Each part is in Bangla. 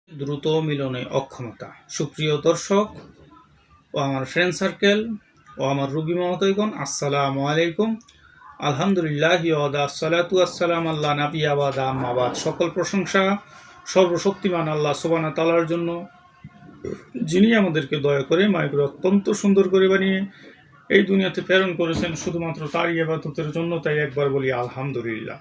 দ্রুত মিলনে অক্ষমতা। সুপ্রিয় দর্শক ও আমার ফ্রেন্ড সার্কেল ও আমার রোগী মহোদয়গণ, আসসালামু আলাইকুম। আলহামদুলিল্লাহ আসসালাতু আসসালাম আল্লাহ নাবি আবাদ আম্মাবাদ। সকল প্রশংসা সর্বশক্তিমান আল্লাহ সুবহানাহু ওয়া তাআলার জন্য, যিনি আমাদেরকে দয়া করে মায়াকে অত্যন্ত সুন্দর করে বানিয়ে এই দুনিয়াতে প্রেরণ করেছেন শুধুমাত্র তারই ইবাদতের জন্য। তাই একবার বলি আলহামদুলিল্লাহ।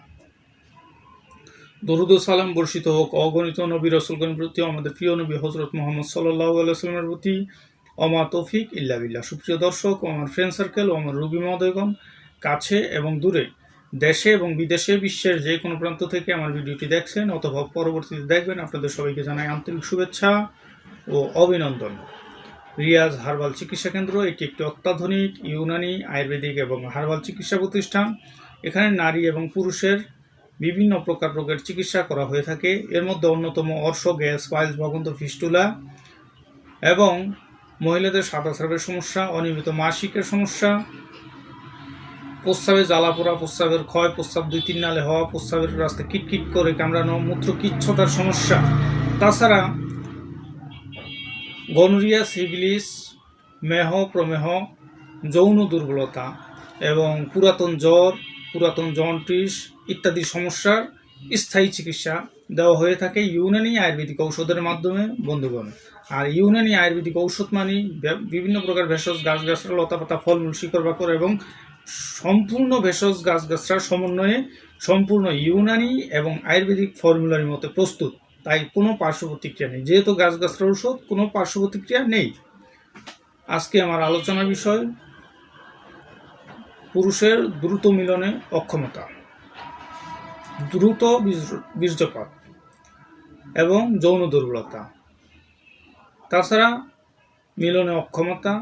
দরুদ ও সালাম বর্ষিত হোক অগণিত নবী রাসূলগণের প্রতি, আমাদের প্রিয় নবী হযরত মুহাম্মদ সাল্লাল্লাহু আলাইহি ওয়াসাল্লামের প্রতি। ওমা তৌফিক ইল্লা বিল্লাহ। সুপ্রিয় দর্শক ও আমার ফ্রেন্ড সার্কেল ও আমার রোগী মহোদয়গণ, কাছে এবং দূরে, দেশে এবং বিদেশে, বিশ্বের যে কোনো প্রান্ত থেকে আমার ভিডিওটি দেখছেন অথবা পরবর্তীতে দেখবেন, আপনাদের সবাইকে জানাই আন্তরিক শুভেচ্ছা ও অভিনন্দন। রিয়াজ হার্বাল চিকিৎসা কেন্দ্র এটি একটি অত্যাধুনিক ইউনানি, আয়ুর্বেদিক এবং হার্বাল চিকিৎসা প্রতিষ্ঠান। এখানে নারী এবং পুরুষের বিভিন্ন প্রকার রোগের চিকিৎসা করা হয়ে থাকে। এর মধ্যে অন্যতম অর্শ, গ্যাস, পাইলস, বগন্ত, ফিস্টুলা এবং মহিলাদের সাদা স্রাবের সমস্যা, অনিয়মিত মাসিকের সমস্যা, প্রস্রাবে জ্বালাপোড়া, প্রস্রাবের ক্ষয়, প্রস্রাব 2-3 নালে হওয়া, প্রস্রাবের রাস্তায় কিটকিট করে কামড়ানো, মূত্রকিচ্ছতার সমস্যা, তাছাড়া গনোরিয়া, সিফিলিস, মেহ, প্রমেহ, যৌন দুর্বলতা এবং পুরাতন জ্বর, পুরাতন জন্ডিস ইত্যাদি সমস্যার স্থায়ী চিকিৎসা দেওয়া হয়ে থাকে ইউনানি আয়ুর্বেদিক ঔষধের মাধ্যমে বন্ধুগণ। আর ইউনানি আয়ুর্বেদিক ঔষধ মানে বিভিন্ন প্রকার ভেষজ গাছগাছরা, লতাপাতা, ফলমূল, শিকড় বাকড় এবং সম্পূর্ণ ভেষজ গাছগাছরার সমন্বয়ে সম্পূর্ণ ইউনানি এবং আয়ুর্বেদিক ফর্মুলার মতো প্রস্তুত। তাই কোনো পার্শ্ব প্রতিক্রিয়া নেই, যেহেতু গাছগাছরার ঔষধ, কোনো পার্শ্ব প্রতিক্রিয়া নেই। আজকে আমার আলোচনার বিষয় পুরুষের দ্রুত মিলনে অক্ষমতা, দ্রুত বীর্যপাত এবং যৌন দুর্বলতা, তাছাড়া মিলনে অক্ষমতা,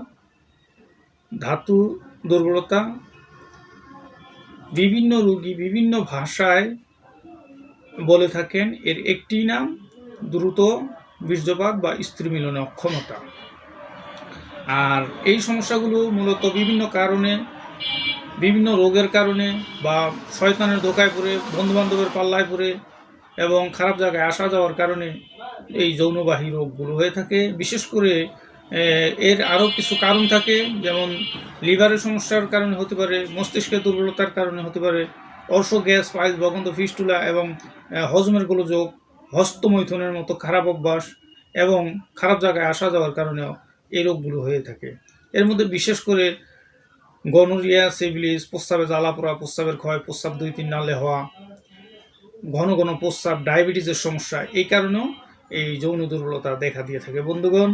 ধাতু দুর্বলতা। বিভিন্ন রোগী বিভিন্ন ভাষায় বলে থাকেন, এর একটি নাম দ্রুত বীর্যপাত বা স্ত্রী মিলনে অক্ষমতা। আর এই সমস্যাগুলো মূলত বিভিন্ন কারণে, বিভিন্ন রোগের কারণে বা শয়তানের ধোকায় পড়ে, বন্ধুবান্ধবের পাল্লায় পড়ে এবং খারাপ জায়গায় আসা যাওয়ার কারণে এই যৌনবাহী রোগগুলো হয়ে থাকে। বিশেষ করে এর আরও কিছু কারণ থাকে, যেমন লিভারের সমস্যার কারণে হতে পারে, মস্তিষ্কের দুর্বলতার কারণে হতে পারে, অর্শ, গ্যাস, পাইলস, বগন্ত, ফিস্টুলা এবং হজমের গোলযোগ, হস্তমৈথুনের মতো খারাপ অভ্যাস এবং খারাপ জায়গায় আসা যাওয়ার কারণেও এই রোগগুলো হয়ে থাকে। এর মধ্যে বিশেষ করে গনোরিয়া, সিফিলিস, প্রস্রাবে জ্বালাপোড়া, প্রস্রাবের ক্ষয়, প্রস্রাব 2-3 নালে হওয়া, ঘন ঘন প্রস্রাব, ডায়াবেটিসের সমস্যা, এই কারণেও এই যৌন দুর্বলতা দেখা দিয়ে থাকে। বন্ধুগণ,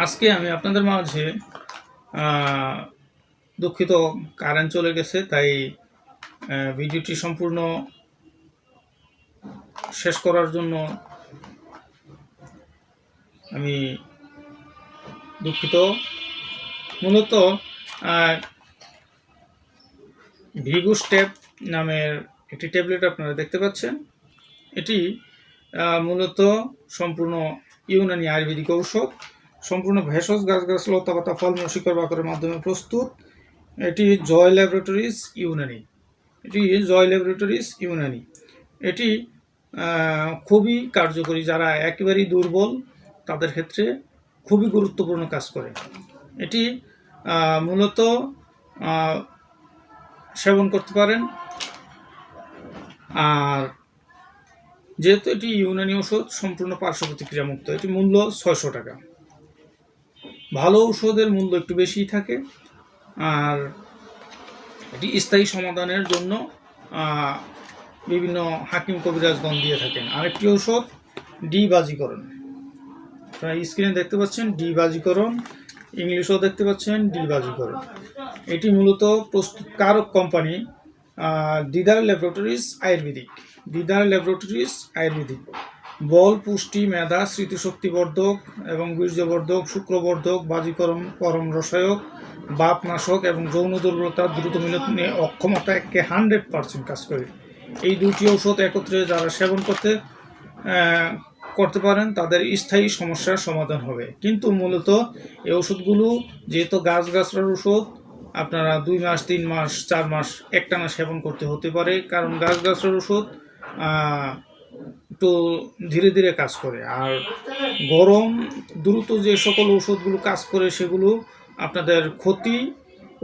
আজকে আমি আপনাদের মাঝে দুঃখিত, কারেন্ট চলে গেছে, তাই ভিডিওটি সম্পূর্ণ শেষ করার জন্য আমি দুঃখিত। মূলত ভিগো স্টেপ নামের একটি ট্যাবলেট আপনারা দেখতে পাচ্ছেন। এটি মূলত সম্পূর্ণ ইউনানি আয়ুর্বেদিক ঔষধ, সম্পূর্ণ ভেষজ গাছগাছ, লতাপাতা, ফলমূল, শিকড় বাকড়ের মাধ্যমে প্রস্তুত। এটি জয় ল্যাবরেটরিজ ইউনানি। এটি খুবই কার্যকরী, যারা একেবারেই দুর্বল তাদের ক্ষেত্রে খুবই গুরুত্বপূর্ণ কাজ করে। এটি মূলত সেবন করতে পারেন। আর যেহেতু এটি ইউনানি ওষুধ, সম্পূর্ণ পার্শ্ব প্রতিক্রিয়া মুক্ত, এটি মূল্য 600 টাকা। ভালো ঔষধের মূল্য একটু বেশিই থাকে। আর এটি স্থায়ী সমাধানের জন্য বিভিন্ন হাকিম কবিরাজগণ দিয়ে থাকেন। আরেকটি ঔষধ ডিবাজিকরণ, আপনারা স্ক্রিনে দেখতে পাচ্ছেন ডিবাজিকরণ, ইংলিশও দেখতে পাচ্ছেন ডিবাজিকরণ। এটি মূলত প্রস্তুতকারক কোম্পানি দিদার ল্যাবরেটরিজ আয়ুর্বেদিক। বল, পুষ্টি, মেধা, স্মৃতিশক্তিবর্ধক এবং বীর্যবর্ধক, শুক্রবর্ধক, বাজিকরণ, পরম রসায়ক, বাতনাশক এবং যৌন দুর্বলতা, দ্রুত মিলনে অক্ষমতা 100% কাজ করে। এই দুটি ঔষধ একত্রে যারা সেবন করতে পারেন তাদের স্থায়ী সমস্যার সমাধান হবে। কিন্তু মূলত এই ওষুধগুলো যেহেতু গাছগাছরার ওষুধ, আপনারা 2 মাস, 3 মাস, 4 মাস একটানা সেবন করতে হতে পারে, কারণ গাছগাছরার ওষুধ একটু ধীরে ধীরে কাজ করে। আর গরম দ্রুত যে সকল ঔষধগুলো কাজ করে সেগুলো আপনাদের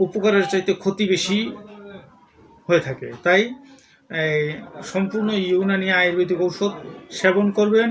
উপকারের চাইতে ক্ষতি বেশি হয়ে থাকে। তাই এই সম্পূর্ণ ইউনানি আয়ুর্বেদিক ঔষধ সেবন করবেন।